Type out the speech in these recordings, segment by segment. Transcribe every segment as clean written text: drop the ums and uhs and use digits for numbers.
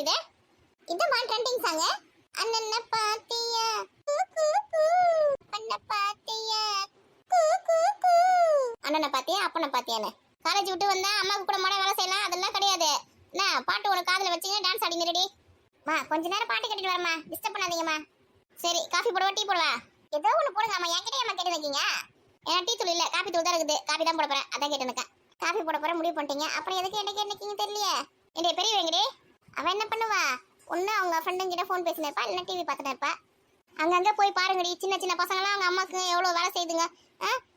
இது? இதமா trending song. அண்ணன பாத்தியா பண்ண பாத்தியா அண்ணனை பாத்தியா அப்பனை பாத்தியான்னு காலேஜ் விட்டு வந்தா அம்மாவுக்கு கூட மாட வேலை செய்யலாம், அதெல்லாம் கிடையாது. என்ன பாட்டு ஒரு காதுல வச்சீங்க டான்ஸ் ஆடிங்க ரெடி. மா கொஞ்ச நேரம் பாட்டு கேட்டுட்டு வரமா, டிஸ்டர்ப் பண்ணாதீங்கம்மா. சரி காஃபி போடவா டீ போடவா? ஏதோ ஒன்று போடுங்க அம்மா. என்கிட்ட ஏமா கேட்டு வைக்கீங்க? ஏன்னா டீ தூள் இல்லை, காஃபி தூள் தான் இருக்குது. காஃபி தான் போட போறேன், அதான் கேட்டு இருக்கேன். காஃபி போட போற முடிவு பண்ணிட்டீங்க, அப்புறம் எதுக்கு என்ன கேட்டுக்கீங்க தெரியலையே. என்னுடைய பெரிய வெங்கடி அவன் என்ன பண்ணுவா, ஒன்று அவங்க ஃப்ரெண்டுங்கிட்ட ஃபோன் பேசினே இருப்பா, இல்லைன்னா டிவி பார்த்துட்டு இருப்பா. அங்கங்கே போய் பாருங்கடி, சின்ன சின்ன பசங்களாம் அவங்க அம்மாவுக்கு எவ்வளோ வேலை செய்யுதுங்க.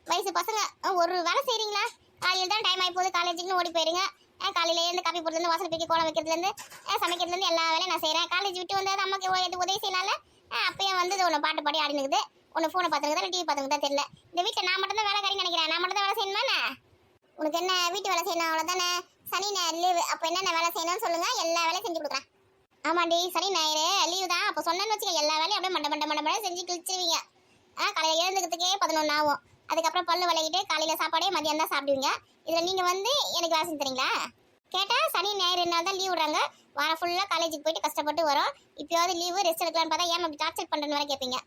வயசு பசங்க ஒரு வேலை செய்கிறீங்களா? காலையில் தான் டைம் ஆகி போகுது, காலேஜுக்குன்னு ஓடி போயிருங்க. காலையிலேருந்து காப்பி போடுறதுலேருந்து வாசல் பிக்கி கோலம் வைக்கிறதுலேருந்து சமைக்கிறதுலேருந்து எல்லா வேலையும் நான் செய்கிறேன். காலேஜ் விட்டு வந்து அம்மாக்கு எது உதவி செய்யலாம்ல. அப்பயும் வந்து ஒன்று பாட்டு பாடி ஆடினுக்குது, ஒன்று ஃபோனை பார்த்துருக்குதா இல்லை டிவி பார்த்துருக்குதா தெரியல. இந்த வீட்டில் நான் மட்டும் தான் வேலைக்காரின்னு நினைக்கிறேன். நான் மட்டும் தான் வேலை செய்யணுமாண்ணே? உனக்கு என்ன வீட்டு வேலை செய்யணும் அவ்வளோதானே? சனி ஞாயிறு லீவு, அப்போ என்னென்ன வேலை செய்யணும்னு சொல்லுங்க, எல்லா வேலையும் செஞ்சு கொடுக்குறேன். ஆமாண்டி சனி ஞாயிறு லீவு தான், அப்போ சொன்னேன்னு வச்சுக்க எல்லா வேலையும் அப்படியே மண்டை செஞ்சு கிழிச்சிருவீங்க. காலையில் எழுந்துக்கிறதுக்கே 11 ஆகும். அதுக்கப்புறம் பல்லு விளக்கிட்டு காலையில் சாப்பாடே மதியம் தான் சாப்பிடுவீங்க. இதில் நீங்கள் வந்து எனக்கு வேலை செஞ்சு தரீங்களா? கேட்டால் சனி ஞாயிறு 2 நாள் தான் லீவ் விடுறாங்க, வாரம் ஃபுல்லாக காலேஜுக்கு போயிட்டு கஷ்டப்பட்டு வரோம். இப்போயாவது லீவு ரெஸ்ட் எடுக்கலான்னு பார்த்தா ஏன் அப்படி டார்ச்சர் பண்ணுறேன்னு வர கேட்பீங்க.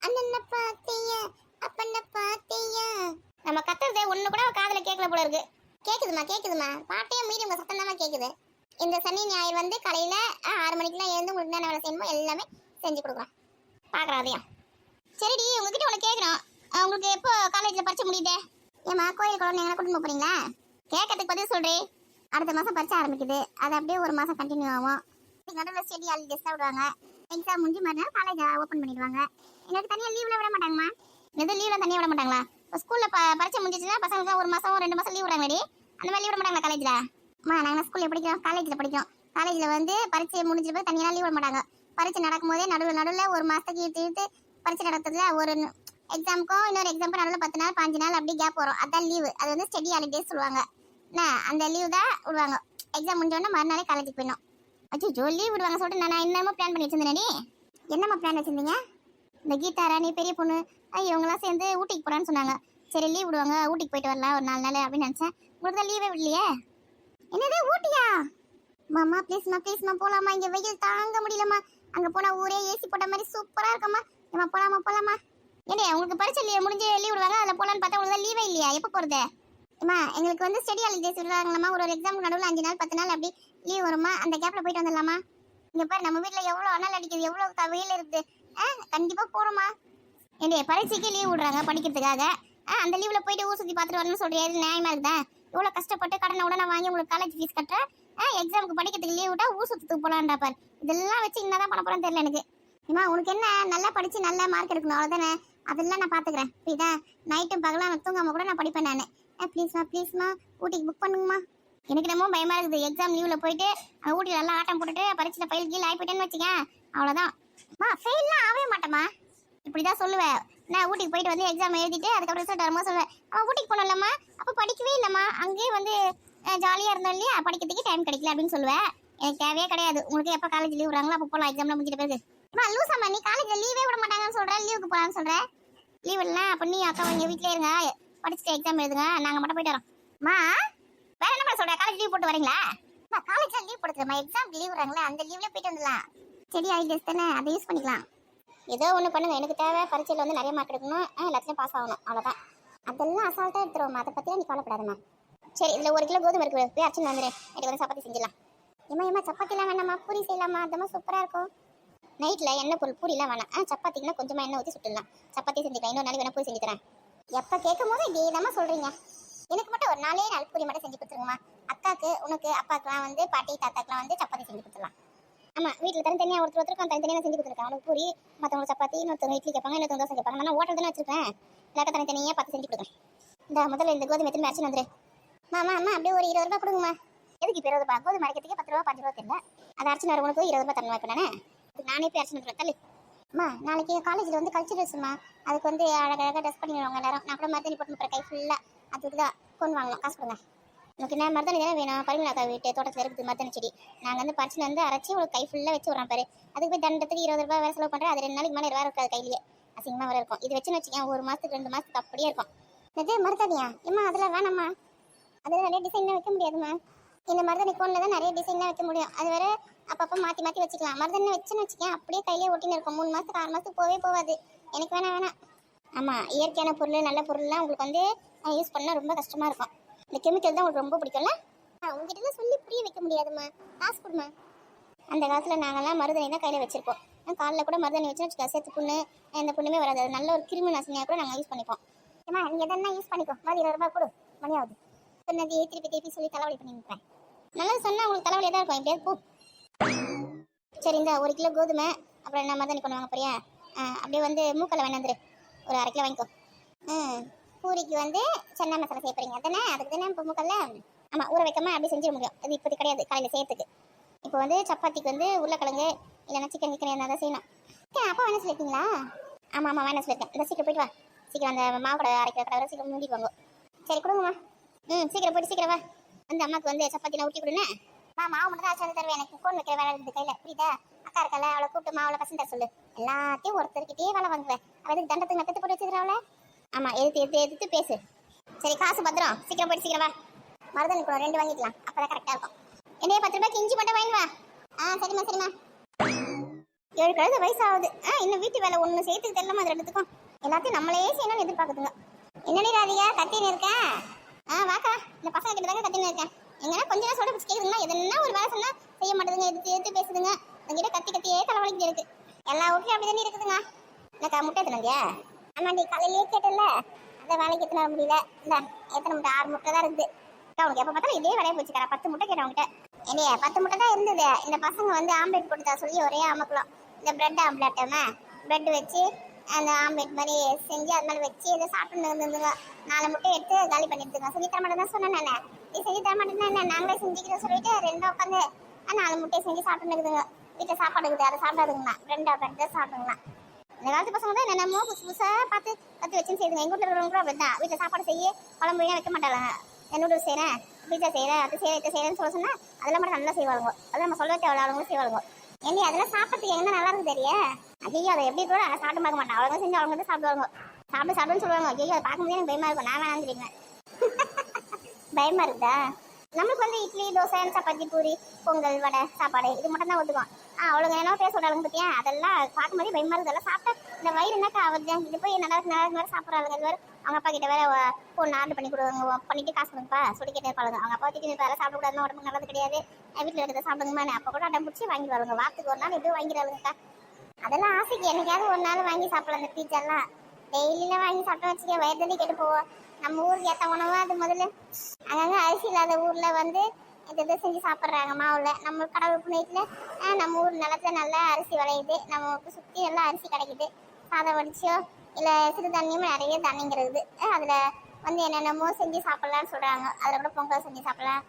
அண்ணனை பாத்திய அப்பண்ண பாத்திய நம்ம கத்துறது ஒன்று கூட காதில் கேட்கல போல இருக்கு. கேட்குதுமா பாட்டையும் மீறி உங்கள் சத்தம் தான் கேட்குது. இந்த சனி ஞாயிறு வந்து காலையில் 6 மணிக்கெலாம் எழுந்து உங்களுக்கு என்ன வேலை செய்யணுமோ எல்லாமே செஞ்சு கொடுக்குறோம். பார்க்குறோம் அதையும். சரிடி உங்ககிட்ட ஒன்று கேட்குறோம், உங்களுக்கு எப்போ காலேஜில் பரிச்சை முடியுது? ஏம்மா கோயில் குழந்தை எங்களை கூட்டிட்டு போகிறீங்களா? கேட்கறதுக்கு பதில் சொல்கிறேன். அடுத்த மாதம் பரிச்சை ஆரம்பிக்குது, அது அப்படியே ஒரு மாதம் கண்டினியூ ஆகும். நடுவில் ஸ்டடி ஹாலிடேஸ் தான் விடுவாங்க. எக்ஸாம் முடிஞ்சு மறுநாள் காலேஜ் ஓப்பன் பண்ணிடுவாங்க. எங்களுக்கு தனியாக லீவில் விட மாட்டாங்கம்மா. எதுவும் லீவில் தனியாக விட மாட்டாங்களா? இப்போ ஸ்கூலில் பரிச்சை முடிஞ்சிச்சுன்னா பசங்களுக்கு 1 மாதம் 2 மாதம் லீவ் விடுறாங்கடி, அந்த மாதிரி லீவ் விட மாட்டாங்களா காலேஜில்? அம்மா நாங்கள் ஸ்கூலில் படிக்கிறோம், காலேஜில் படிக்கிறோம். காலேஜில் வந்து பரிச்சை முடிஞ்ச போது தனியாக லீவ் விட மாட்டாங்க. பரிச்சை நடக்கும் போதே நடுவில் 1 மாதத்துக்கு இழுத்து பரிச்சை நடத்துறதுல ஒரு எக்ஸாமுக்கும் இன்னொரு எக்ஸாமுக்கும் நடுவில் 10 நாள் 5 நாள் அப்படி கேப் வரும். அதான் லீவு, அது வந்து ஸ்டடி ஹாலிடேஸ் சொல்லுவாங்க. என்ன அந்த லீவ் தான் விடுவாங்க. எக்ஸாம் முடிஞ்சோடனே மறுநாளே காலேஜுக்கு போயிடணும். அச்சோ லீவ் விடுவாங்க சொல்லிட்டு நான் என்னமோ பிளான் பண்ணி வச்சிருந்தேன். என்னம்மா பிளான் வச்சிருந்தீங்க? இந்த கீதா ராணி பெரிய பொண்ணு இவங்களாம் சேர்ந்து ஊட்டிக்கு போகிறான்னு சொன்னாங்க. சரி லீவ் விடுவாங்க, ஊட்டிக்கு போயிட்டு வரலாம் ஒரு 4 நாள் அப்படின்னு நினச்சேன். உங்களுக்கு தான் லீவே விடலையே. என்னது ஊட்டியா? மாமா ப்ளீஸ்மா போகலாமா? இங்கே வெயில் தாங்க முடியலம்மா. அங்கே போனால் ஊரே ஏசி போட்ட மாதிரி சூப்பராக இருக்கம்மா. ஏமா போகலாமா? ஏன்னா உங்களுக்கு பரிச்சை லீவ் முடிஞ்சு லீவ் விடுவாங்க, அதில் போகலான்னு பார்த்தா உங்களுக்கு தான் லீவே இல்லையா? எப்போ போகிறது? அம்மா எங்களுக்கு வந்து ஸ்டடி ஹாலிடேஸ் விடுவாங்களாம்மா. ஒரு எக்ஸாமுக்கு நடுவில் 5 நாள் 10 நாள் அப்படி லீவ் வருமா, அந்த கேப்பில் போயிட்டு வந்துடலாமா? இங்கே பாரு நம்ம வீட்டில் எவ்வளோ அனல் அடிக்குது, எவ்வளோ வெயில் இருக்குது. கண்டிப்பாக போகிறோமா? என்னுடைய பரீட்சைக்கு லீவ் விடுறாங்க படிக்கிறதுக்காக. அந்த லீவில் போயிட்டு ஊர் சுற்றி பார்த்துட்டு வரணும்னு சொல்கிறேன். நியாயமாக இருக்குதா? இவ்வளோ கஷ்டப்பட்டு கடனை உடனே வாங்கி உங்களுக்கு காலேஜ் ஃபீஸ் கட்டுறேன். எக்ஸாமுக்கு படிக்கிறதுக்கு லீவ் விட்டா ஊர் சுற்றத்துக்கு போகலான்றா பாரு. இதெல்லாம் வச்சு என்ன தான் பண்ண போகிறேன்னு தெரியல எனக்கு. ஏம்மா உனக்கு என்ன, நல்லா படித்து நல்ல மார்க் எடுக்கணும் அவ்வளோதானே. அதெல்லாம் நான் பார்த்துக்கிறேன். புரியுதா? நைட்டும் பகலாம் நான் தூங்காமல் கூட நான் படிப்பேன் நான். ப்ளீஸ்மா ஊட்டிக்கு புக் பண்ணுங்கம்மா. எனக்கு என்னமோ பயமாக இருக்குது. எக்ஸாம் லீவில் போயிட்டு ஊட்டியில் நல்லா ஆட்டம் போட்டுட்டு பரீட்சையில் ஃபெயில் கீழ் ஆகிப்போயிட்டேன்னு வச்சுக்கேன், அவ்வளோதான். ஃபெயில்லாம் ஆகவே மாட்டேம்மா. இப்படி தான் சொல்லுவேன். நான் ஊட்டிக்கு போயிட்டு வந்து எக்ஸாம் எழுதிட்டு அதுக்கப்புறம் ரிசல்ட் வரும்போது சொல்லுவேன், ஊட்டிக்கு போனோம் இல்லைம்மா, அப்போ படிக்கவே இல்லைம்மா, அங்கேயே வந்து ஜாலியாக இருந்தோம் இல்லையா, படிக்கிறதுக்கு டைம் கிடைக்கல அப்படின்னு சொல்லுவேன். எனக்கு தேவையே கிடையாது. உங்களுக்கு எப்போ காலேஜ் லீவ் விடுறாங்களோ அப்போ போகலாம். எக்ஸாம்லாம் முடிஞ்சிட்ட பிறகு. லூசாம்மா நீ காலேஜில் லீவே விட மாட்டாங்கன்னு சொல்கிறேன், லீவுக்கு போகலான்னு சொல்கிறேன். லீவ் இல்லைனா அப்போ நீ அக்கா எங்கள் வீட்டிலே இருங்க, படிச்சுட்டு எக்ஸாம் எழுதுங்க, நாங்கள் மட்டும் போயிட்டு வரோம்மா. வேற என்ன சொல்கிறேன், காலேஜ் லீவ் போட்டு வரீங்களா? காலேஜில் லீவ் போட்டுக்கிறேம்மா, எக்ஸாம் லீவ் விடுறாங்களே அந்த லீவ்லேயே போயிட்டு வந்துடலாம். ஸ்டடி ஹாலிடேஸ் தானே, அதை யூஸ் பண்ணிக்கலாம். ஏதோ ஒன்று பண்ணுங்க, எனக்கு தேவை பரீட்சையில் வந்து நிறைய மார்க் எடுக்கணும், எல்லாத்துலேயும் பாஸ் ஆகணும், அவ்வளோதான். அதெல்லாம் அசால்ட்டாக எடுத்துருவோம்மா, அதை பற்றிலாம் நீ கவலைப்படாதம்மா. சரி இதில் 1 கிலோ கோதுமை இருக்குது, போய் அர்ச்சனை வந்துடுறேன். எனக்கு வந்து சப்பாத்தி செஞ்சிடலாம். ஏம்மா சப்பாத்திலாம் வேணாம்மா, பூரி செய்யலாமா, அதெல்லாம் சூப்பராக இருக்கும். நைட்டில் எண்ணெய் பொருள் பூரிலாம் வேணாம். சப்பாத்திக்குன்னா கொஞ்சமாக எண்ணெய் ஊற்றி சுட்டுடலாம். சப்பாத்தி செஞ்சுக்கலாம், இன்னொரு நாளைக்கு வேணா பூரி செஞ்சு தரேன். எப்போ கேட்கும் போது இதே தாம்மா சொல்கிறீங்க. எனக்கு மட்டும் ஒரு 4 நாள் பூரி மட்டும் செஞ்சு கொடுத்துருங்கம்மா. அக்காவுக்கு உனக்கு அப்பாவுக்குலாம் வந்து பாட்டி தாத்தாக்கெலாம் வந்து சப்பாத்தி செஞ்சு கொடுத்துடலாம். ஆமாம் வீட்டில் தனித்தனியாக ஒருத்தருக்கும் தனித்தனியாக செஞ்சு கொடுத்துருக்கேன். அவனுக்கு பூரி, மற்றவங்களுக்கு சப்பாத்தி, இன்னொருத்தவங்க இட்லி கேட்பாங்க, இன்னொருத்தவங்க தோசை கேட்பாங்க. நான் ஓட்டல் தானே வச்சிருக்கேன், எல்லாருக்கும் தனித்தனியாக பார்த்து செஞ்சு கொடுக்குறேன். இந்த முதல்ல இந்த கோதுமை எடுத்து அரைச்சி வந்துடு. அம்மா அப்படியே ஒரு 20 ரூபா கொடுங்கம்மா. எதுக்கு இப்போ 20 ரூபா? கோதுமை அரைக்கிறதுக்கு 10 ரூபா 5 ரூபா தெரியல. அதை அரைச்சி வர உனக்கு 20 ரூபா தரணும். இப்போ நானே போய் அரைச்சி வந்துடுறேன். தள்ளி அம்மா நாளைக்கு காலேஜில் வந்து கல்ச்சுரல்ஸ்மா, அதுக்கு வந்து அழகழகாக ட்ரெஸ் பண்ணிடுவாங்க எல்லாரும். நான் கூட மருதாணி போட்டு கை ஃபுல்லாக அதுக்கு தான் கொண்டு வாங்கலாம், காசு கொடுங்க. எனக்கு என்ன மருதாணி தானே வேணும், பரிமளாக்கா வீட்டு தோட்டத்தில் இருக்குது மருதாணி செடி. நாங்கள் வந்து பறிச்சு வந்து அரைச்சி உங்களுக்கு கை ஃபுல்லாக வச்சு விட்றோம் பாரு. அதுக்கு போய் தண்டத்துக்கு 20 ரூபா வேறு செலவு பண்ணுறேன். அது 2 நாளைக்கு மேலே வேறு இருக்காது, கையிலேயே அசிங்கமாக வேறு இருக்கும். இது வச்சுன்னு வச்சுக்கேன் 1 மாதத்துக்கு 2 மாதத்துக்கு அப்படியே இருக்கும். இது மருதாணியா? ஏம்மா அதெல்லாம் வேணாம்மா, அதில் நிறைய டிசைன்லாம் வைக்க முடியாதும்மா. இந்த மருதாணி கோனில் தான் நிறைய டிசைன்லாம் வைக்க முடியும். அது வேறு அப்பப்போ மாற்றி மாற்றி வச்சுக்கலாம். மருதாணி வச்சுன்னு வச்சுக்கேன் அப்படியே கையிலே ஒட்டின்னு இருக்கும். 3 மாதத்துக்கு 6 மாதத்துக்கு போவே போகாது. எனக்கு வேணாம். ஆமாம், இயற்கையான பொருள் நல்ல பொருள்லாம் உங்களுக்கு வந்து யூஸ் பண்ணால் ரொம்ப கஷ்டமாக இருக்கும். இந்த கெமிக்கல் தான் உங்களுக்கு ரொம்ப பிடிக்கும்ல. உங்ககிட்ட சொல்லி புரிய வைக்க முடியாதுமா, காசு கொடுமா. அந்த காலத்தில் நாங்கள்லாம் மருதாணி தான் கையில் வச்சுருப்போம். காலில் கூட மருதாணி வச்சுன்னு வச்சுக்கோ, சேர்த்து புண்ணு எந்த புண்ணுமே வராது. அது நல்ல ஒரு கிருமி நாசினியாக கூட நாங்கள் யூஸ் பண்ணிப்போம். ஏமா நீங்கள் எதனா யூஸ் பண்ணிக்கோ, மாதிரி 20 ரூபா கொடு, மணி ஆகுது. சொன்னது திருப்பி சொல்லி தலைவலி பண்ணிருப்பேன். நல்லது சொன்னால் உங்களுக்கு தலைவலியாக தான் இருக்கும். எப்படியாவது போ. சரி, இந்த 1 கிலோ கோதுமை, அப்புறம் என்ன மருதாணி கொண்டு வாங்க போறியா? அப்படியே வந்து மூக்கலை வேணாந்துரு, ஒரு 1/2 கிலோ வாங்கிக்கோ. பூரிக்கு வந்து சென்னா மசாலா செய்ய போறீங்க தானே? அதுக்கு தானே இப்போ மூக்கல்ல. ஆமாம், ஊற வைக்காம அப்படி செஞ்சிட முடியும். அது இப்போது கிடையாது, காலையில் செய்யறதுக்கு. இப்போ வந்து சப்பாத்திக்கு வந்து உருளைக்கிழங்கு இல்லைன்னா சிக்கன் என்ன தான் செய்யணும். அப்பா வேணா சொல்லியிருக்கீங்களா? ஆமாம் வேணா சொல்லியிருக்கேன். இந்த சீக்கிரம் போயிட்டு வா. சீக்கிரம் அந்த மாவு கடை அரைக்கிற கடை வர சீக்கிரம் மூடிட்டு வாங்க. சரி கொடுங்கம்மா. சீக்கிரம் போயிட்டு சீக்கிரம் வா. வந்து அம்மாவுக்கு வந்து சப்பாத்திலாம் ஊட்டி கொடுன்னு. மாவு மட்டும் தான் ஆச்சாரம் தருவேன். எனக்கு கோன் வைக்கிற வேலை இருக்குது கையில், புரியுதா? அக்கா இருக்கல, அவளை கூப்பிட்டு மாவில் பசங்க தர சொல்லு. எல்லாத்தையும் ஒருத்தருக்கிட்டே வேலை வாங்குவேன். அவளுக்கு தண்டத்துக்கு நக்கத்து போட்டு வச்சுக்கிறவள. ஆமாம், எதிர்த்து பேசு. சரி, காசு பத்திரம். சீக்கிரம் போயிட்டு சீக்கிரம் வா. மருதாணி கூட 2 வாங்கிக்கலாம், அப்பதான் கரெக்டாக இருக்கும். என்னைய 10 ரூபாய்க்கு இஞ்சி மட்டும் வாங்கி வா. சரிம்மா. 7 கழுத வயசு ஆகுது. இன்னும் வீட்டு வேலை ஒன்று சேர்த்துக்கு தெரியலாமா? அது 2த்துக்கும் எல்லாத்தையும் நம்மளே செய்யணும்னு எதிர்பார்க்குதுங்க. என்னடி ராதிகா கத்தின்னு இருக்கேன்? வாக்கா, இந்த பசங்க கிட்ட தாங்க கத்தின்னு இருக்கேன். எங்கன்னா கொஞ்ச நேரம் சொல்ல பிடிச்சி கேட்குதுங்களா? எதுனா ஒரு வேலை சொன்னா செய்ய மாட்டேதுங்க, எதிர்த்து பேசுதுங்க. எங்கிட்ட கத்தியே தலைவலிக்கு இருக்கு. எல்லா வீட்லையும் அப்படி தானே இருக்குதுங்க. எனக்கா முட்டை எத்தனைங்க? ஆமாண்டி, காலையிலேயே கேட்டல, அந்த வேலைக்கு எத்தனை வர முடியல. இல்லை, எத்தனை முட்டை? 6 முட்டை தான் இருக்குது. அவனுக்கு எப்போ பார்த்தாலும் இதே வேலையை போச்சுக்கிறா. 10 முட்டை கேட்டேன் அவங்ககிட்ட. இல்லையா, 10 முட்டை தான் இருந்தது. இந்த பசங்க வந்து ஆம்லேட் போட்டு தான் சொல்லி ஒரே அமக்கலாம். இந்த பிரெட் ஆம்லேட்டாம பிரெட் வச்சு அந்த ஆம்லேட் மாதிரி செஞ்சு அது மேலே வச்சு இதை சாப்பிட்டு இருந்துங்க. 4 முட்டை எடுத்து காலி பண்ணிட்டுங்க. செஞ்சு தர மாட்டேன் தான் சொன்னேன் நான். நீ செஞ்சு தர மாட்டேன்னா என்ன, நாங்களே செஞ்சுக்கிறோம் சொல்லிட்டு 2 உட்காந்து 4 முட்டையை செஞ்சு சாப்பிட்டு இருக்குதுங்க. வீட்டில் சாப்பாடு இருக்குது, அதை சாப்பிடாதுங்கண்ணா. பிரெட் ஆம்லேட் தான் சாப்பிடுங்கண்ணா. இந்த காலத்து பசங்க தான் என்னென்னமோ புதுசாக பார்த்து கற்று வச்சுன்னு செய்யுங்க. எங்கள் வீட்டில் இருக்கிறவங்க கூட அப்படி தான். வீட்டில் சாப்பாடு செய்ய குழம்பு வைக்க மாட்டாங்க. நூடுல்ஸ் செய்கிறேன், பீஸா செய்கிறேன், அது செய்கிறேன், இதை செய்கிறேன்னு சொல்ல சொன்னால் அதெல்லாம் மட்டும் நல்லா செய்வாங்க. அது நம்ம சொல்ல தேவை, அவங்களும் செய்வாங்க. ஏன்டி அதெல்லாம் சாப்பிட்றதுக்கு என்ன நல்லா இருக்குது தெரியா? ஐயோ, அதை எப்படி கூட நான் சாப்பிட்டு பார்க்க மாட்டேன். அவங்க செஞ்சு அவங்க தான் சாப்பிடுவாங்க. சாப்பிடுன்னு சொல்லுவாங்க. ஐயோ, அதை பார்க்கும்போது எனக்கு பயமாக இருக்கும். நான் வேணான்னு தெரியுங்க. பயமாக இருக்குதா? நம்மளுக்கு வந்து இட்லி, தோசை, சப்பாத்தி, பூரி, பொங்கல், வடை, சாப்பாடு இது மட்டும் தான் ஒத்துக்கும். அவளுங்க என்ன பேச சொல்கிறாங்க பார்த்தியா? அதெல்லாம் பார்க்கும்போதே பயமாக இருக்குது. அதெல்லாம் சாப்பிட்டா இந்த வயிறு என்னக்கா ஆகுது? இது போய் நல்லா வேறு சாப்பிட்றாங்க. இது வேறு அவங்க அப்பா கிட்ட வேறு ஃபோன் ஆர்டர் பண்ணி கொடுங்க, பண்ணிட்டு காசு கொடுங்கப்பா சொல்லி கேட்டே இருப்பாங்க. அவங்க அப்பா திட்டி வேறு சாப்பிடக்கூடாதுன்னு உடம்புக்கு நல்லது கிடையாது, வீட்டில் இருக்கிறத சாப்பிடுங்கம்மா. அப்போ கூட அடம் பிடிச்சி வாங்கி வருவாங்க. வாரத்துக்கு ஒரு நாள் எப்படியும் வாங்கிடுவாங்கக்கா. அதெல்லாம் ஆசைக்கு என்னைக்காவது ஒரு நாள் வாங்கி சாப்பிடலாம். அந்த பீச்சாலாம் டெய்லியெலாம் வாங்கி சாப்பிட்டோம் வச்சுக்க, வயிறு தண்ணி கெட்டு போவோம். நம்ம ஊருக்கு ஏற்ற உணவு அது முதல்ல. அங்கங்கே அரிசி இல்லாத ஊரில் வந்து இதை செஞ்சு சாப்பிட்றாங்க மாவில். நம்ம கடவுள் புண்ணியத்தில் நம்ம ஊர் நிலத்துல நல்லா அரிசி விளையுது. நமக்கு சுற்றி எல்லாம் அரிசி கிடைக்குது. சாதம் வடிச்சோ இல்லை சிறு தண்ணியும் நிறைய தண்ணிங்கிறது. அதில் வந்து என்னென்னமோ செஞ்சு சாப்பிட்லான்னு சொல்கிறாங்க. அதில் கூட பொங்கல் செஞ்சு சாப்பிட்லாம்,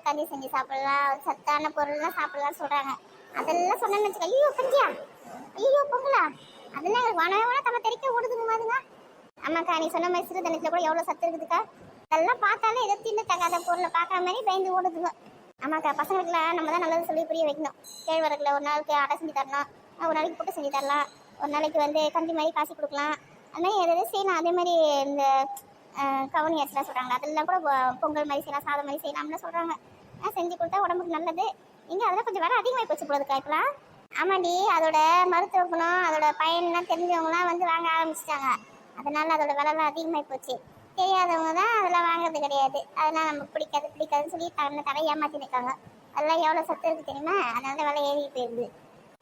கறி செஞ்சு சாப்பிட்லாம், சத்தான பொருள்லாம் சாப்பிட்லான்னு சொல்கிறாங்க. அதெல்லாம் சொன்னேன்னு வச்சுக்க, ஐயோ கஞ்சியா, ஐயோ பொங்கலா, அதெல்லாம் எங்களுக்கு வனவன தலை தெறிக்க ஓடுதுங்க மாதிரிங்க. ஆமாக்கா, நீ சொன்ன மாதிரி சிறு தண்ணியில் கூட எவ்வளோ சத்து இருக்குதுக்கா. அதெல்லாம் பார்த்தாலே ஏதோ தின்னு தகாத பொருளை பார்க்குற மாதிரி பயந்து ஓடுதுங்க. ஆமாக்கா, பசங்களுக்குலாம் நம்ம தான் நல்லது சொல்லி புரிய வைக்கணும். கேழ்வரகுல ஒரு நாளைக்கு அடை செஞ்சு தரலாம், ஒரு நாளைக்கு புட்டு செஞ்சு தரலாம், ஒரு நாளைக்கு வந்து கஞ்சி மாதிரி காசி கொடுக்கலாம். அது மாதிரி எதாவது செய்யலாம். அதே மாதிரி இந்த கவுனி அரிசிலாம் சொல்கிறாங்க, அதெல்லாம் கூட பொங்கல் மாதிரி செய்யலாம், சாதம் மாதிரி செய்யலாம்னு சொல்கிறாங்க. செஞ்சு கொடுத்தா உடம்புக்கு நல்லது. இங்கே அதெல்லாம் கொஞ்சம் வர அதிகமாக போச்சு போடுறதுக்கா இப்போலாம். ஆமாண்டி, அதோட மருத்துவ குணம் அதோட பயன்லாம் தெரிஞ்சவங்களாம் வந்து வாங்க ஆரம்பிச்சிட்டாங்க. அதனால அதோட விலைலாம் அதிகமாக போச்சு. தெரியாதவங்க தான் அதெல்லாம் வாங்குறது கிடையாது. அதெல்லாம் நமக்கு பிடிக்காதுன்னு சொல்லி தலை ஏமாற்றி நிற்காங்க. அதெல்லாம் எவ்வளோ சத்து இருக்குது தெரியுமா? அதனால தான் விலை ஏறி போயிடுது.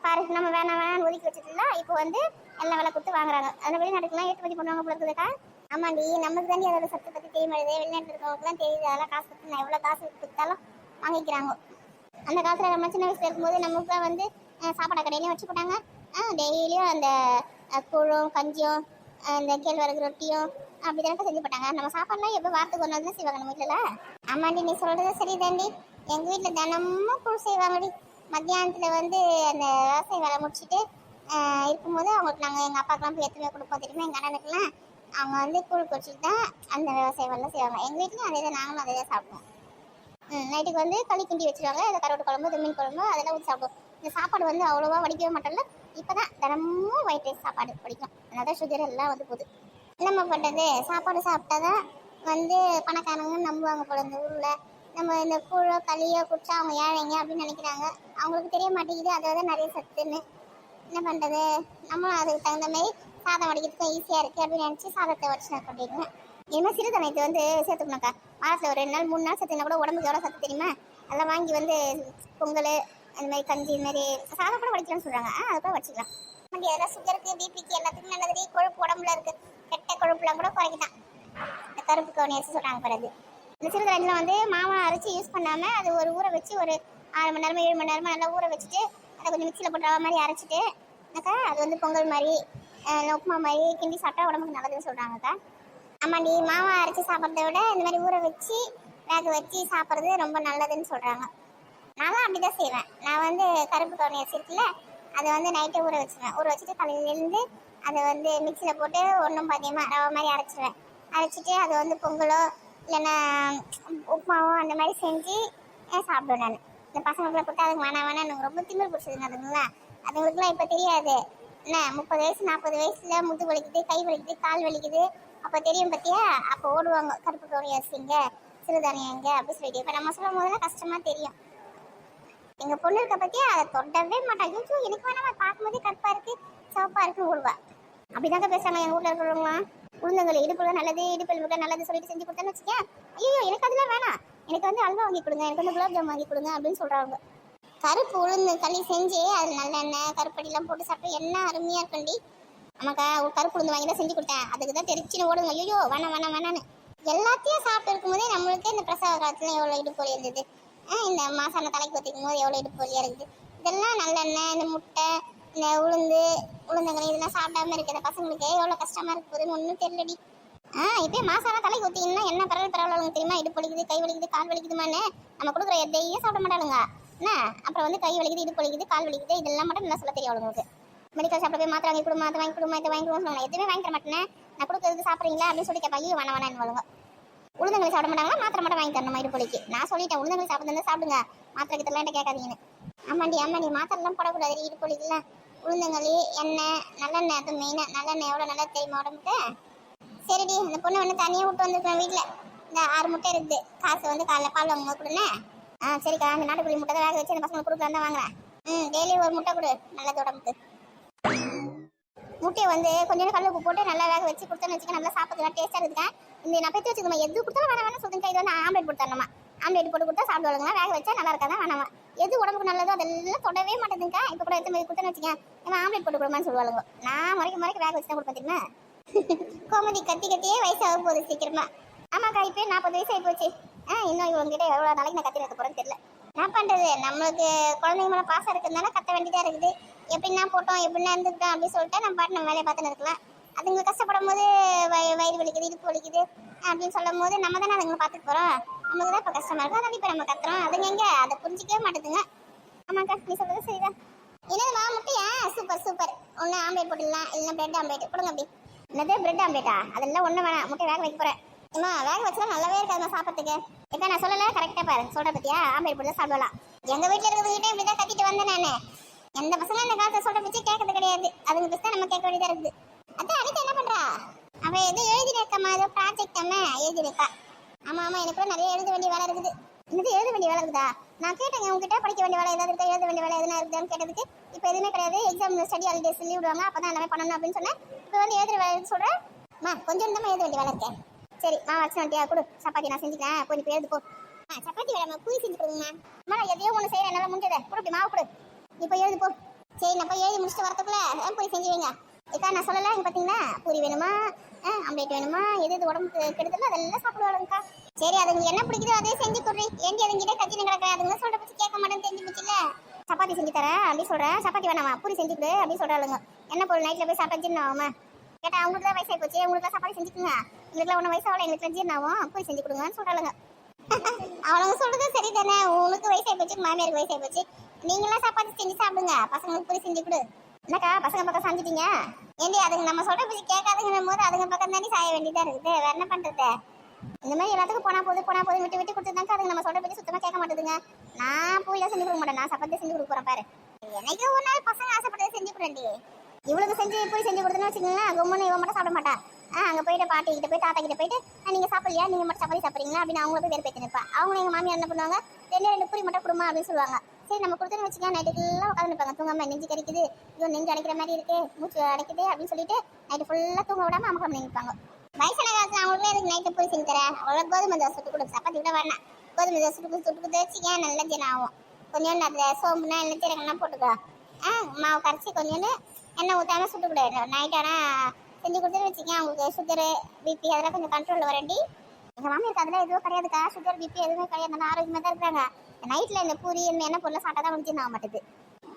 பாரு, நம்ம வேணாம் ஒதுக்கி வச்சுட்டுல இப்போ வந்து எல்லாம் விலை கொடுத்து வாங்குறாங்க. அதில் வெளிநாட்டுக்குலாம் ஏற்றுமதி பண்ணுவாங்க போல இருக்குதுக்கா. ஆமாண்டி, நமக்கு தாண்டி அதோட சத்தை பற்றி தெரியுமாடுது. வெளிநாட்டில் இருக்கவங்களுக்குலாம் தெரியுது. அதெல்லாம் காசு கொடுத்து நான் எவ்வளோ காசு கொடுத்தாலும் வாங்கிக்கிறாங்க. அந்த காலத்தில் நம்ம சின்ன வயசில் இருக்கும்போது நமக்குலாம் வந்து சாப்பாடு கடையிலையும் வச்சு போட்டாங்க. டெய்லியும் அந்த கூழும் கஞ்சியும் இந்த கேழ்வரகு ரொட்டியும் அப்படி தானே செஞ்சு போட்டாங்க. நம்ம சாப்பாடுலாம் எப்போ வாரத்துக்கு ஒரு நாள் தான் செய்வாங்க நம்ம வீட்டில். ஆமாண்டி, நீ சொல்கிறது சரி தாண்டி. எங்கள் வீட்டில் தினமும் கூழ் செய்வாங்கடி. மத்தியானத்தில் வந்து அந்த விவசாய வேலை முடிச்சுட்டு இருக்கும்போது அவங்களுக்கு நாங்கள் எங்கள் அப்பாக்கெலாம் போய் எத்தனை கொடுப்போம் தெரியுமா? எங்கள் அண்ணனுக்குலாம் அவங்க வந்து கூழ் குடிச்சிட்டு தான் அந்த விவசாய வேலைலாம் செய்வாங்க. எங்கள் வீட்லையும் அதே தான், நாங்களும் அதே தான் சாப்பிடுவோம். நைட்டுக்கு வந்து களி கிண்டி வச்சுருவாங்க. அந்த கருவாட்டு குழம்பு, மீன் குழம்பு அதெல்லாம் ஊற்றி சாப்பிடுவோம். இந்த சாப்பாடு வந்து அவ்வளோவா வடிக்கவே மாட்டோம்ல. இப்போ தான் தினமும் ஒயிட் ரைஸ் சாப்பாடு பிடிக்கும். அதனால தான் சுகர் எல்லாம் வந்து போகுது. நம்ம பண்ணுறது சாப்பாடு சாப்பிட்டா தான் வந்து பணக்காரங்க நம்புவாங்க போல இந்த ஊரில். நம்ம இந்த கூழோ களியோ குடிச்சா அவங்க ஏழைங்க அப்படின்னு நினைக்கிறாங்க. அவங்களுக்கு தெரிய மாட்டேங்குது அதில் தான் நிறைய சத்துன்னு. என்ன பண்ணுறது, நம்மளும் அதுக்கு தகுந்த மாதிரி சாதம் வடிக்கிறதுக்கும் ஈஸியாக இருக்குது அப்படின்னு நினச்சி சாதத்தை வடிச்சு நான் கொட்டிடுவேன். இனிமேல் சிறுதானியத்தை வந்து சேர்த்துக்கணும்க்கா. வாரத்தில் ஒரு 2 நாள் 3 நாள் சேர்த்துனா கூட உடம்புக்கு எவ்வளோ சத்து தெரியுமா? அதெல்லாம் வாங்கி வந்து பொங்கல் அந்த மாதிரி கஞ்சி இந்த மாதிரி சாதம் கூட வடிக்கலாம்னு சொல்கிறாங்க. அதை கூட வச்சுக்கலாம். அப்படி அதெல்லாம் சுகருக்கு பிபிக்கு எல்லாத்துக்கும் நல்லது. கொழுப்பு உடம்புல இருக்குது, கெட்ட கொழுப்புலாம் கூட குறைக்கலாம். இந்த கருப்பு கவுனி அரிசி சொல்கிறாங்க பிறகு. இந்த சிறுதானியத்தில் வந்து மாவை அரைச்சி யூஸ் பண்ணாமல் அது ஒரு ஊற வச்சு ஒரு 6 மணி நேரமோ 7 மணி நேரமோ நல்லா ஊற வச்சுட்டு அதை கொஞ்சம் மிக்சியில் போட்டு ரவை மாதிரி அரைச்சிட்டு அக்கா அது வந்து பொங்கல் மாதிரி உப்புமா மாதிரி கிண்டி சாப்பிட்டா உடம்புக்கு நல்லதுன்னு சொல்கிறாங்கக்கா. ஆமாண்டி, மாவை அரைச்சி சாப்பிட்றத விட இந்த மாதிரி ஊற வச்சு வேக வச்சு சாப்பிட்றது ரொம்ப நல்லதுன்னு சொல்கிறாங்க. நானும் அப்படி தான் செய்வேன். நான் வந்து கருப்பு கவுனி அரிசி இருக்குல்ல, அதை வந்து நைட்டே ஊற வச்சுருவேன். ஊற வச்சுட்டு காலையிலேருந்து அதை வந்து மிக்சியில் போட்டு ஒன்றும் பாதியமாக ரவை மாதிரி அரைச்சிடுவேன். அரைச்சிட்டு அதை வந்து பொங்கலோ இல்லைன்னா உப்புமாவோ அந்த மாதிரி செஞ்சு சாப்பிடுவேன் நான். இந்த பசங்களுக்குலாம் கொடுத்தா அதுக்கு வேணாம் எனக்கு ரொம்ப திமிர் பிடிச்சதுங்க. அதுங்களுக்குலாம் இப்போ தெரியாது. என்ன 30 வயசு 40 வயசில் முது வலிக்குது, கை வலிக்குது, கால் வலிக்குது, அப்போ தெரியும் பார்த்தியா? அப்போ ஓடுவாங்க கருப்பு கவுனி அரிசிங்க சிறுதானியம் எங்க அப்படி சொல்லிட்டு. இப்போ நம்ம சொல்லும் போதெல்லாம் கஷ்டமாக தெரியும். எங்கள் பொண்ணு இருக்க பற்றியா அதை தொடவே மாட்டாங்க. ஐயோ எனக்கு வேணாம், பார்க்கும்போதே கருப்பாக இருக்குது சிவப்பாக இருக்குன்னு ஓடுவா. அப்படிதாங்க பேசுகிறாங்க எங்கள் வீட்டில் இருக்கிறவங்களாம். உளுந்தங்கள் இடுப்புல நல்லது, இடுப்பு நல்லது சொல்லிட்டு செஞ்சு கொடுத்தேன்னு வச்சுக்கேன். ஐயோ எனக்கு அதெல்லாம் வேணாம், எனக்கு வந்து அல்வா வாங்கி கொடுங்க, எனக்கு வந்து குலாப் ஜாம் வாங்கி கொடுங்க அப்படின்னு சொல்கிறாங்க. கருப்பு உளுந்து களி செஞ்சு அது நல்லெண்ணெய் கருப்படிலாம் போட்டு சாப்பிட்டு என்ன அருமையாக இருக்குண்டி. ஆமாக்கா, ஒரு கருப்பு உளுந்து வாங்கி தான் செஞ்சு கொடுத்தேன். அதுக்கு தான் தெரிச்சுன்னு ஓடுங்க. ஐயோ வேணான்னு எல்லாத்தையும் சாப்பிட்டு இருக்கும்போதே நம்மளுக்கு இந்த பிரசவ காலத்துல எவ்வளோ இடுப்பு வலி இருந்தது, இந்த மாசான தலைக்கு வத்திக்கும் போது எவ்வளோ இடுப்பு வலியாக இருக்குது. இதெல்லாம் நல்லெண்ணெய், இந்த முட்டை, இந்த உளுந்தங்களி இதெல்லாம் சாப்பிடாம இருக்கிற பசங்களுக்கு எவ்வளோ கஷ்டமாக இருக்கு போதுன்னு ஒன்றும் தெரியலடி. இப்போ மாசான தலைக்கு ஊற்றிங்கன்னா என்ன பரவாயில்ல தெரியுமா? இடுப்பு வலிக்குது, கை வலிக்குது, கால் வலிக்குதுமான்னு நம்ம கொடுக்குற எதையும் சாப்பிட மாட்டாளுங்க. என்ன அப்புறம் வந்து கை வலிக்குது, இடுப்பு வலிக்குது, கால் வலிக்குது, இதெல்லாம் மட்டும் நல்லா சொல்ல தெரியும் அவங்களுக்கு. மெடிக்கல் ஷாப்பில் போய் மாத்திரை வாங்கி கொடுமா, அதை வாங்கி கொடுமா, இதை வாங்கி கொடுமா சொல்லுவாங்க. எதுவுமே வாங்கி தர மாட்டேன். நான் கொடுக்குறது சாப்பிட்றீங்களா அப்படின்னு சொல்லி கேட்பா. ஐயோ வேணான்னு வாங்க. உளுந்தங்களி சாப்பிட மாட்டாங்களா? மாத்திரை மட்டும் வாங்கி தரணுமா இடுப்பு வலிக்கு? நான் சொல்லிட்டேன், உளுந்தங்களி சாப்பிட்டு சாப்பிடுங்க, மாத்திரை கிட்டலாம் கேட்காதீங்கன்னு. ஆமாண்டி மாத்திரைலாம் போடக்கூடாது இடுப்பு வலிக்குலாம். உளுந்தங்களி, எண்ணெய், நல்லெண்ணெய், அது மெயினாக நல்லெண்ணெய் எவ்வளோ நல்லா தெரியுமா உடம்புக்கு. சரிடி, அந்த பொண்ணு வந்து தனியாக விட்டு வந்துருக்கேன் வீட்டில். இந்த 6 முட்டை இருக்குது, காசு வந்து காலைல பால் வாங்க கொடுனே. சரிக்கா, அந்த நாட்டுக்குள்ளி முட்டை தான் வேக வச்சு அந்த பசங்களுக்கு கொடுக்கலாம் தான் வாங்குறேன். டெய்லி ஒரு முட்டை கொடு, நல்லது உடம்புக்கு. முட்டையை வந்து கொஞ்சம் கல் உப்பு போட்டு நல்லா வேக வச்சு கொடுத்தோன்னு வச்சுக்க, நல்லா சாப்பிட்றதுலாம் டேஸ்ட்டாக இருக்குதுக்கா. இந்த நான் பெற்று வச்சுக்கோமா, எது கொடுத்தாலும் வேணாம் சொல்லுங்க. இது வந்து ஆம்லேட் போட்டு தரணுமா, ஆம்லேட் போட்டு கொடுத்தா சாப்பிடுவாங்களா, வேக வச்சா நல்லா இருக்காதான் வேணாமா. எது உடம்புக்கு நல்லதோ அதெல்லாம் தொடவே மாட்டேதுங்கக்கா. இப்போ கூட எடுத்து கொடுத்தேன்னு வச்சுக்கேன், ஏன்னா ஆம்லேட் போட்டு கொடுமான்னு சொல்லுவாளுங்க. நான் முறைக்கு வேக வச்சு தான் கொடுப்பேன் தெரியுமா. கோமதி கத்தியே வயசாக போகுது சீக்கிரமா. ஆமாக்கா, இப்போ 40 வயசு ஆகி போச்சு. இன்னும் இவங்ககிட்ட எவ்வளோ நாளைக்கு நான் கத்தி வைக்க போகிறேன்னு தெரியல. என்ன பண்ணுறது, நம்மளுக்கு குழந்தைங்க மேலே பாசம் இருக்கிறதுனால கத்த வேண்டியதாக இருக்குது. எப்படின்னா போட்டோம் எப்படின்னா இருந்துக்கிட்டோம் அப்படின்னு சொல்லிட்டு நம்ம பாட்டு நம்ம வேலையை பார்த்துன்னு இருக்கலாம். அதுங்க கஷ்டப்படும் போது வயிறு வலிக்குது, இடுப்பு வலிக்குது அப்படின்னு சொல்லும் போது நம்ம தானே அதுங்களை பார்த்துட்டு போகிறோம். நமக்கு தான் இப்போ கஷ்டமாக இருக்கும். அதனால இப்போ நம்ம கத்துறோம். அதுங்க எங்கே அதை புரிஞ்சிக்கவே மாட்டேதுங்க. ஆமாக்கா, நீ சொல்கிறது சரிதான். என்னதுமா முட்டையா? சூப்பர். ஒன்று ஆம்லேட் போட்டுடலாம், இல்லைன்னா பிரெட் ஆம்லேட் கொடுங்க. அப்படி என்னது பிரெட் ஆம்லேட்டா? அதெல்லாம் ஒன்றும் வேணாம், முட்டை வேக வைக்க போகிறேன். ஏமா வேக வச்சா நல்லாவே இருக்காதுமா சாப்பிட்றதுக்கு. இப்போ நான் சொல்லலை, கரெக்டாக பாரு சொல்கிற பற்றியா? ஆம்லேட் போட்டு தான் சாப்பிடலாம். எங்கள் வீட்டில் இருக்கிறவங்ககிட்ட இப்படி தான் கத்திட்டு வந்தேன் நான். எந்த பசங்க இந்த காலத்தை சொல்கிற பற்றி கேட்கறது கிடையாது. அதுங்க பற்றி தான் நம்ம கேட்க வேண்டியதாக இருக்குது. அதான் அனிதா என்ன பண்ணுறா? அவள் எதுவும் எழுதிருக்கம்மா, ஏதோ ப்ராஜெக்ட் அம்மா எழுதிருக்கா. ஆமாம் எனக்கு கூட நிறைய எழுத வேண்டிய வேலை இருக்குது. என்னது எழுத வேண்டிய வேலை இருக்குதா? நான் கேட்டேங்க உங்ககிட்ட, படிக்க வேண்டிய வேலை ஏதாவது இருக்கா, எழுத வேண்டிய வேலை எதுனா இருக்குதான்னு கேட்டதுக்கு இப்போ எதுவுமே கிடையாது, எக்ஸாம் ஸ்டடி ஹாலிடேஸ் லீவ் விடுவாங்க, அப்போ தான் எல்லாமே பண்ணணும் அப்படின்னு சொன்னேன். இப்போ வந்து எழுதுற வேலை சொல்கிறேன். கொஞ்சம் தான் எழுத வேண்டிய வேலை இருக்கேன். சரி வச்சு வந்துட்டியா, கொடு சப்பாத்தி நான் செஞ்சுக்கிறேன், கொஞ்சம் இப்போ எழுது போ. சப்பாத்தி வேலை பூரி செஞ்சு கொடுங்கம்மா. அம்மா எதையோ ஒன்று செய்கிறேன், என்னால் முடிஞ்சதை கொடு, மாவு கொடு, இப்போ எழுது போ. சரி நான் போய் எழுதி முடிச்சுட்டு வரத்துக்குள்ளே பூரி செஞ்சு வைங்க. இக்கா நான் சொல்லலை, இங்கே பார்த்தீங்கன்னா பூரி வேணுமா, ஆம்லேட் வேணுமா, எது உடம்புக்கு கெடுதலோ அதெல்லாம் சாப்பிடுவாளுங்கக்கா. சரி அதுங்க என்ன பிடிக்குதோ அதே செஞ்சு கொடுறி. ஏண்டி அதுங்கிட்ட கத்தின்னு கிடக்கிறேன், அதுங்க சொல்கிற பற்றி கேட்க மாட்டேன்னு தெரிஞ்சு போச்சுல்ல. சப்பாத்தி செஞ்சு தரேன் அப்படின்னு சொல்கிறேன், சப்பாத்தி வேணாமா பூரி செஞ்சு கொடு அப்படின்னு சொல்கிறாளுங்க. என்ன பொருள் நைட்டில் போய் சாப்பிட்டா ஜீரணம் ஆகுமா? கேட்டால் அவங்களுக்கு தான் வயசாகி போச்சு, உங்களுக்குலாம் சப்பாத்தி செஞ்சுக்குங்க, எங்களுக்குலாம் ஒன்றும் வயசாகல, எங்களுக்கு ஜீரணம் ஆகும், பூரி செஞ்சு கொடுங்கன்னு சொல்கிறாளுங்க. அவளுங்க சொல்கிறது சரி தானே, உனக்கு வயசாகி போச்சு, மாமியாருக்கு வயசாகி போச்சு, நீங்களாம் சப்பாத்தி செஞ்சு சாப்பிடுங்க, பசங்களுக்கு பூரி செஞ்சு கொடு. என்னக்கா பசங்க பக்கம் சாஞ்சிட்டீங்க? ஏண்டி அதுங்க நம்ம சொல்கிற பற்றி கேட்காதுங்கும் போது அதுங்க பக்கம் தானே சாய வேண்டியதாக இருக்குது. வேறு என்ன பண்ணுறது? இந்த மாதிரி எல்லாத்துக்கும் போனால் போது விட்டு கொடுத்துருந்தாங்க. அதுங்க நம்ம சொல்கிற பற்றி சுத்தமாக கேட்க மாட்டேதுங்க. நான் பூரிலாம் செஞ்சு கொடுக்க மாட்டேன், நான் சப்பாத்தி செஞ்சு கொடுக்க போகிறேன் பாரு. என்னைக்கு ஒரு நாள் பசங்க ஆசைப்பட்டதை செஞ்சு கொடுறேன்டி. இவளுக்கு செஞ்சு பூரி செஞ்சு கொடுத்தேன்னு வச்சுக்கோங்களேன், கம்முன்னு இவன் மட்டும் சாப்பிட மாட்டா. அங்கே போயிட்டு பாட்டி கிட்ட போய் தாத்தா கிட்ட போயிட்டு நீங்கள் சாப்பிடலையா, நீங்கள் மட்டும் சப்பாத்தி சாப்பிட்றீங்களா அப்படின்னு அவங்கள போய் வெறுப்பேற்றி நிற்பா. அவங்க எங்கள் மாமியார் என்ன பண்ணுவாங்க, ரெண்டு பூரி மட்டும் கொடுமா அப்படின்னு சொல்லுவாங்க. சரி நம்ம கொடுத்துன்னு வச்சுக்கலாம், நைட்டுக்கெல்லாம் உட்காந்து நிற்பாங்க. தூங்காம நெஞ்சு கறிக்குது, ஐயோ நெஞ்சு அடைக்கிற மாதிரி இருக்கு, மூச்சு அடைக்குது அப்படின்னு சொல்லிட்டு நைட்டு ஃபுல்லாக தூங்க விடாம அமக்கம் நிற்பாங்க. வயசான காலத்தில் அவங்களுக்குலாம் எதுக்கு நைட்டு பூரி செஞ்சு தர, அவ்வளோ கோதுமை தோசை சுட்டு கொடுத்து சப்பாத்தி விட வேணாம். கோதுமை தோசை சுட்டு கொடுத்து வச்சுக்க, நல்ல ஜீரணம் ஆகும். கொஞ்சோண்டு அதில் சோம்புனா இல்லை சீரகம்லாம் போட்டுக்கோ. மாவு கரைச்சி கொஞ்சோண்டு எண்ணெய் ஊற்றாம சுட்டு கூடாது. நைட் ஆனால் செஞ்சு கொடுத்துட்டு வச்சுக்கேன். அவங்களுக்கு சுகரு பிபி அதெல்லாம் கொஞ்சம் கண்ட்ரோலில் வரண்டி. எங்கள் மாமியாருக்கு அதெல்லாம் எதுவும் கிடையாதுக்கா, சுகர் பிபி எதுவுமே கிடையாது, நல்லா ஆரோக்கியமாக தான் இருக்கிறாங்க. நைட்டில் இந்த பூரி இந்த எண்ணெய் பொருளை சாப்பிட்டா தான் ஜீரணம் ஆக மாட்டேது.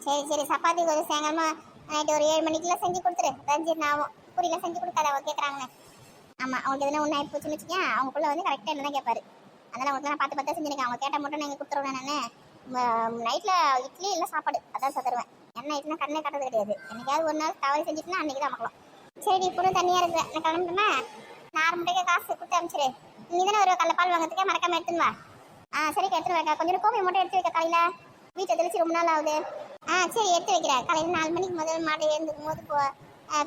சரி சப்பாத்தி கொஞ்சம் சாயங்காலமாக நைட்டு ஒரு 7 மணிக்கெல்லாம் செஞ்சு கொடுத்துரு, அதான் ஜீரணம் ஆகும். பூரிலாம் செஞ்சு கொடுக்காத அவங்க கேட்குறாங்கன்னு. ஆமாம், அவங்களுக்கு எதுனா ஒன்று ஆகி போச்சுன்னு வச்சுக்கேன், அவங்களுக்குள்ள வந்து கரெக்டாக என்ன தான் கேட்பாரு. அதனால் அவங்களுக்கு நான் பார்த்து செஞ்சுருக்கேன். அவங்க கேட்டால் மட்டும் நீங்கள் கொடுத்துருவேன். நான் நைட்டில் இட்லி இல்லை சாப்பாடு அதான் தருவேன். எண்ணெய் இட்லினா கண்ணே காட்டுறது கிடையாது. என்னைக்காவது ஒரு நாள் தவறி செஞ்சுட்டுனா அன்றைக்கி தான் மக்களும். சரி இப்போ தண்ணியாக இருக்குது, நான் கிளம்புறேன்னா நான் 6 மணிக்கு காசு கொடுத்து அனுப்பிச்சிரு. நீ தானே ஒரு கடல பால் வாங்கிறதுக்கே மறக்காமல் எடுத்துன்னு வா. சரிக்கா எடுத்துன்னு வைக்கா. கொஞ்சம் கோவை மட்டும் எடுத்து வைக்க. காலையில் வீட்டை தெளிச்சு ரொம்ப நாள் ஆகுது. சரி எடுத்து வைக்கிறேன். காலையில் 4 மணிக்கு முதல் மாடு எழுந்துக்கும் போது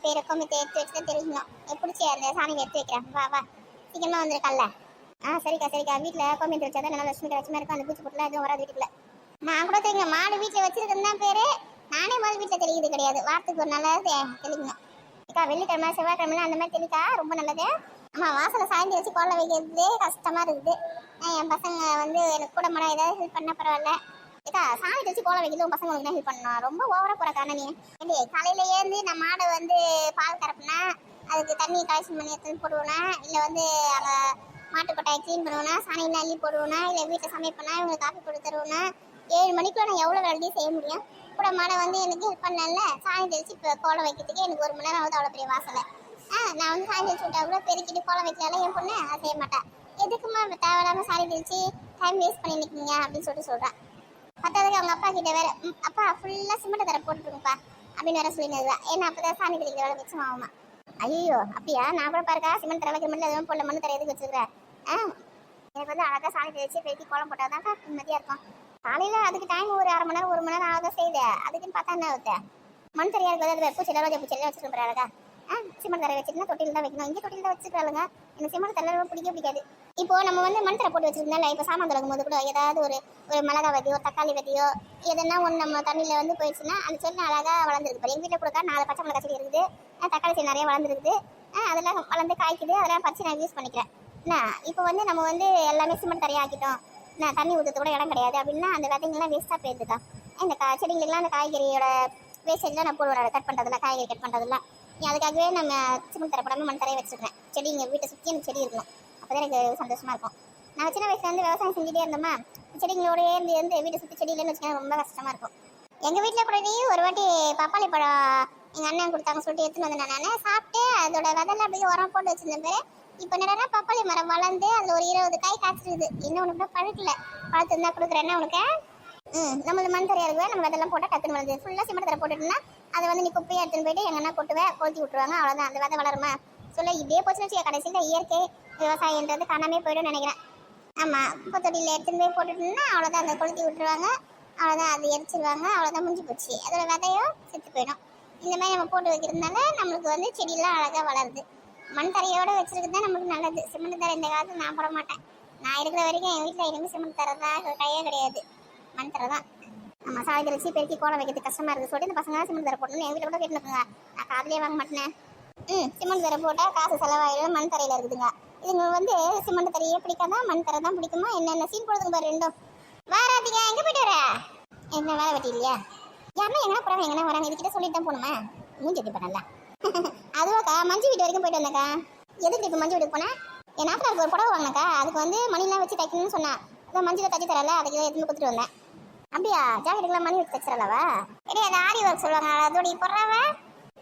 பேரை கோமியத்தை எடுத்து வச்சு தான் தெரிஞ்சுக்கணும். பிடிச்சி அந்த சாணியை எடுத்து வைக்கிறேன். வா சீக்கிரமாக வந்துருக்கல்ல. சரிக்கா வீட்டில் கோமியத்தை வச்சா தான் நல்லா லட்சுமி லட்சுமியாக இருக்கும். அந்த பூச்சி போட்டுலாம் எதுவும் வராது வீட்டுக்குள்ள. நான் கூட தெரியுங்க, மாடு வீட்டில் வச்சிருக்கேன்னு தான் பேர். நானே முதல் வீட்டில் தெளிக்கிறது கிடையாது. வாரத்துக்கு ஒரு நாள் தெளிக்கணும். வெள்ளிக்கிழமை செவ்வாய்க்கிழமை அந்த மாதிரி தெளிக்கா ரொம்ப நல்லது. ஆமாம், வாசலை சாய்ந்து வச்சு கோலை வைக்கிறதே கஷ்டமாக இருக்குது. என் பசங்க வந்து எனக்கு கூட மாட ஏதாவது ஹெல்ப் பண்ணால் பரவாயில்ல. சாமி வச்சு கோலை வைக்கிறது உன் பசங்களுக்கு தான் ஹெல்ப் பண்ணணும். ரொம்ப ஓவராக போகிற காரணம் நீ. காலையில ஏந்து நான் மாடை வந்து பால் கறப்புனா அதுக்கு தண்ணி கலெக்ஷன் பண்ணி எடுத்து போடுவேனா, இல்லை வந்து அங்கே மாட்டு கொட்டாயை க்ளீன் பண்ணுவேனா, சாணியில் அள்ளி போடுவேனா, இல்லை வீட்டில் சமைப்பேனா, இவங்க காஃபி போட்டு தருவேனா. 7 மணிக்குள்ள நான் எவ்வளோ வேலையும் செய்ய முடியும். கூட மாடை வந்து எனக்கு ஹெல்ப் பண்ணல. சாணி தெளிச்சு இப்போ கோலம் வைக்கிறதுக்கு எனக்கு 1 மணி நேரம் ஆகுது. அவ்வளோ பெரிய வாசலை நான் வந்து சாணி தெளிச்சு விட்டா கூட பெருக்கிட்டு கோலம் வைக்கலாம்ல. என் பொண்ணு அதை செய்ய மாட்டேன். எதுக்குமா தேவையில்லாமல் சாணி தெளிச்சு டைம் வேஸ்ட் பண்ணி நிற்கிங்க அப்படின்னு சொல்கிறேன். பத்தாவதுக்கு அவங்க அப்பா கிட்ட வேற, அப்பா ஃபுல்லாக சிமெண்ட் தர போட்டுருக்குப்பா அப்படின்னு வேற சொல்லினதுதான். ஏன்னா அப்போ தான் சாணி தெளிக்கிற வேலை மிச்சம் ஆகுமா. ஐயோ அப்படியா, நான் கூட பாருக்கா சிமெண்ட் தர வைக்கிற மாதிரி எதுவும் போடல, மண்ணு தர எதுக்கு வச்சுருக்கிறேன். எனக்கு வந்து அழகாக சாணி தெளிச்சு பெருக்கி கோலம் போட்டால் தான்க்கா நிம்மதியாக இருக்கும். காலையில் அதுக்கு டைம் ஒரு 1/2 மணி நேரம் 1 மணி நேரம் ஆக செய்யுது. அதுக்குன்னு பார்த்தா என்ன ஆகுது, மண் தரையாக இருக்கிறது பூச்செல்லாம் ரோஜா பூச்செல்லாம் வச்சுருப்பேன் அழகா. சிமெண்ட் தரை வச்சுருந்தா தொட்டில் தான் வைக்கணும். இங்கே தொட்டில் தான் வச்சுருக்காளுங்க. எனக்கு சிமெண்ட் தரை பிடிக்காது. இப்போ நம்ம வந்து மண் தரை போட்டு வச்சுருந்தால இப்போ சாமான் தொடங்கும் போது கூட ஏதாவது ஒரு மிளகா வதியோ தக்காளி வதியோ எதனா ஒன்று நம்ம தண்ணியில் வந்து போயிடுச்சுன்னா அந்த செடி அழகாக வளர்ந்துருக்கு. எங்கள் வீட்டில் கொடுக்க 4 பச்சை மிளகா செடி இருக்குது, தக்காளி செடி நிறைய வளர்ந்துருக்குது. அதெல்லாம் வளர்ந்து காய்க்குது. அதெல்லாம் பறிச்சு நான் யூஸ் பண்ணிக்கிறேன். இப்போ வந்து நம்ம வந்து எல்லாமே சிமெண்ட் தரையாக ஆக்கிட்டோம், நான் தண்ணி ஊற்றுறது கூட இடம் கிடையாது அப்படின்னா அந்த விதைங்கள்லாம் வேஸ்ட்டாக போயிருதுக்கா. இந்த செடிங்களுக்குலாம் அந்த காய்கறியோட வேஸ்டேஜ்லாம் நான் போடுவேன். கட் பண்ணுறதுல காய்கறி கட் பண்ணுறதுலாம் அதுக்காகவே நம்ம சிமெண்ட் தரை போடாமல் மண் தரையை வச்சுருக்கேன். செடி எங்கள் வீட்டை சுற்றி எனக்கு செடி இருக்கணும், அப்போ தான் எனக்கு சந்தோஷமாக இருக்கும். நான் சின்ன வயசுல வந்து விவசாயம் செஞ்சுட்டே இருந்தோமா, செடிங்களோடய இருந்து வீட்டை சுற்றி செடி இல்லைன்னு வச்சுக்கோங்க ரொம்ப கஷ்டமாக இருக்கும். எங்கள் வீட்டில் கூட ஒரு வாட்டி பப்பாளி பழம் எங்கள் அண்ணன் கொடுத்தாங்க சொல்லிட்டு எடுத்துன்னு வந்தேன். நான் சாப்பிட்டு அதோட விதையில அப்படியே உரம் போட்டு வச்சுருந்தேன் பேர். இப்போ என்னடா பப்பாளி மரம் வளர்ந்து அதில் ஒரு 20 காய் காய்ச்சிருக்குது. இன்னும் உனக்கு கூட பழுக்கல, பழத்து இருந்தால் கொடுக்குறேன்னா உனக்கு. நம்மளுக்கு மண் தரையாக இருக்குவேன், நம்ம அதெல்லாம் போட்டால் டக்குன்னு வளருது. ஃபுல்லாக சிமெண்ட் தரை போட்டுட்டுனா அதை வந்து நீ குப்பையை எடுத்துன்னு போயிட்டு எங்கன்னா கொட்டுவேன், கொளுத்தி விட்டுருவாங்க, அவ்வளோதான். அந்த விதை வளருமா சொல்ல. இப்படியே போச்சுன்னு வச்சுக்க கடைசியில் இயற்கை விவசாயன்றது காணாமே போய்டும் நினைக்கிறேன். ஆமாம், குப்பை தொட்டியில் எடுத்துன்னு போய் போட்டுட்டுனா அவ்வளோதான், அந்த கொளுத்தி விட்டுருவாங்க, அவ்வளோதான், அது எரிச்சிருவாங்க, அவ்வளோதான், முடிஞ்சு போச்சு. அதோட விதையும் செத்து போயிடும். இந்த மாதிரி நம்ம போட்டு வைக்கிறதுனால நம்மளுக்கு வந்து செடியெல்லாம் அழகாக வளருது. மண் தரையோடு வச்சுருக்குது தான் நம்மளுக்கு நல்லது. சிமெண்ட் தரை இந்த காலத்தில் நான் போட மாட்டேன். நான் இருக்கிற வரைக்கும் என் வீட்டில் இனிமேல் சிமெண்ட் தரை தான் கையே கிடையாது, மண் தரை தான். நம்ம சாலை தெளிச்சு பெருக்கி கோலம் வைக்கிறது கஷ்டமாக இருக்குது சொல்லிட்டு இந்த பசங்க சிமெண்ட் தரை போடணும்னு எங்கள் வீட்டில் கூட கேட்டுருக்குங்க. நான் காதலே வாங்க மாட்டேனேன். சிமெண்ட் தரை போட்டால் காசு செலவாயிடும், மண் தரையில் இருக்குதுங்க. இதுங்க வந்து சிமெண்ட் தரையே பிடிக்காதான், மண் தரை தான் பிடிக்குமா. என்னென்ன சீன் போடுதுங்க பாரு ரெண்டும். வாராதிங்க, எங்கே போய்ட்டு வர? என்ன வேலை வெட்டி இல்லையா? யாருன்னா எங்கன்னா போகிறாங்க, எங்கன்னா வராங்க, இதுக்கிட்ட சொல்லிட்டு தான் போகணுமா? மூஞ்சி வைக்க பண்ணல. அதுவாக்கா மஞ்சு வீட்டு வரைக்கும் போயிட்டு வந்தேக்கா. எதுக்கு இப்போ மஞ்சு வீட்டுக்கு போனேன்? என் நாட்டில் ஒரு புடவை வாங்கினக்கா, அதுக்கு வந்து மணிலாம் வச்சு தைக்கணும்னு சொன்னேன். அதான் மஞ்சில் தச்சு தரல, அதுக்கு எடுத்துன்னு கொடுத்துட்டு வந்தேன். அப்படியா, ஜாக்கெட்டுக்கெல்லாம் மணி வச்சு தைச்சிடலவா? இல்லை அது ஆரி ஒர்க் சொல்லுவாங்க, அதோட போடுறாவ.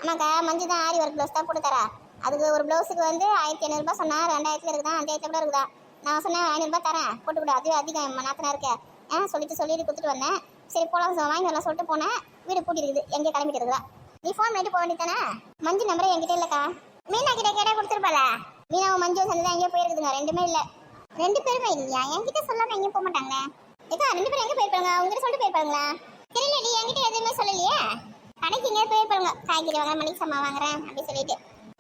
ஆமாக்கா, மஞ்சு தான் ஆரி ஒர்க் ப்ளவுஸ் தான் போட்டு தரா. அதுக்கு ஒரு ப்ளவுஸுக்கு வந்து 1500 சொன்னா, 2000 இருக்குதா, 5000 கூட இருக்குதா. நான் சொன்னேன் 500 தரேன் போட்டு கூட, அதுவே அதிகம் நாத்தனா இருக்கேன் சொல்லிட்டு கொடுத்துட்டு வந்தேன். சரி போலாம் வாங்கி வரலாம் சொல்லிட்டு போனேன். வீடு பூட்டி இருக்குது, எங்கே கிளம்பிட்டு இருக்குதா. நீ ஃபோன் பண்ணிட்டு போக வேண்டியதானே? மஞ்சு நம்பரை என்கிட்ட இல்லைக்கா. மீனா கிட்ட கேட்டா கொடுத்துருப்பாள. மீனாவும் மஞ்சும் சேர்ந்து தான் எங்கேயோ போயிருக்குதுங்க. 2மே இல்லை. 2 பேருமே இல்லையா? என்கிட்ட சொல்லாம எங்கேயும் போக மாட்டாங்களே. ஏக்கா 2 பேரும் எங்கே போயிருப்பாங்க? உங்ககிட்ட சொல்லிட்டு போயிருப்பாங்களா? தெரியலடி, என்கிட்ட எதுவுமே சொல்லலையே. கடைக்கு எங்கேயாவது போயிருப்பாங்க, காய்கறி வாங்க, மளிகை சாமான் வாங்குறேன் அப்படி சொல்லிட்டு.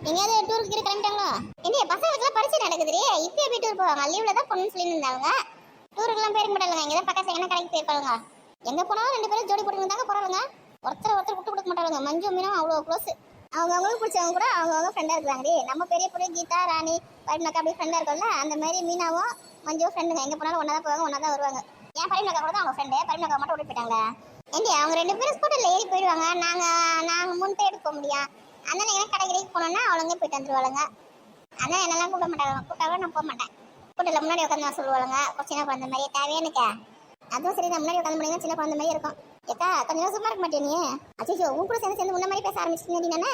எங்கேயாவது டூருக்கு கிளம்பிட்டாங்களோ? இந்தியா பசங்களுக்குலாம் பரிசு நடக்குதுரி. இப்பயே போய் டூர் போவாங்க. லீவ்ல தான் பொண்ணு சொல்லி இருந்தாங்க. டூருக்குலாம் போயிருக்க மாட்டாங்க. இங்கே தான் பக்கத்துல என்ன கடைக்கு போயிருப்பாங்க. எங்க போனாலும் 2 பேரும் ஜோடி போட்டு தாங்க போறாங்க. ஒருத்தர் விட்டு கொடுக்க மாட்டாங்க. மஞ்சு மீனும் அவ்வளோ க்ளோஸ். அவங்களுக்கு பிடிச்சவங்க கூட அவங்க ஃப்ரெண்டா இருக்காங்க. நம்ம பெரிய பொண்ணு கீதா ராணி பரிமளக்கா அப்படி ஃப்ரெண்டா இருக்கோம்ல, அந்த மாதிரி மீனாவும் மஞ்சு ஃப்ரெண்டுங்க. எங்க போனாலும் ஒன்னா தான் போவாங்க, ஒன்னா தான் வருவாங்க. ஏன் பரிமளக்கா கூட தான் அவங்க ஃப்ரெண்டு. பரிமளக்கா மட்டும் ஓடி போயிட்டாங்க. ஏண்டி அவங்க 2 பேரும் ஸ்கூட்டர்ல ஏறி போயிடுவாங்க. நாங்க 3 பேர் போக முடியும். அண்ணன் எங்கன்னா கடைக்கு போனோம்னா அவளுங்க போயிட்டு வந்துருவாளுங்க. அண்ணன் என்னெல்லாம் கூப்பிட மாட்டாங்க. கூப்பிட்டாலும் நான் போக மாட்டேன். ஸ்கூட்டர்ல முன்னாடி உட்காந்து சொல்லுவாளுங்க. சின்ன குழந்தை மாதிரி தேவையா எனக்கு. அதுவும் சரி, நான் முன்னாடி உட்காந்து முடியுங்க சின்ன குழந்தை மாதிரி இருக்கும். ஏக்கா கொஞ்சம் சும்மா இருக்க மாட்டேன் நீ. அச்சோ உன் கூட சேர்ந்து உன்ன மாதிரி பேச ஆரம்பிச்சிட்டீங்க நானே.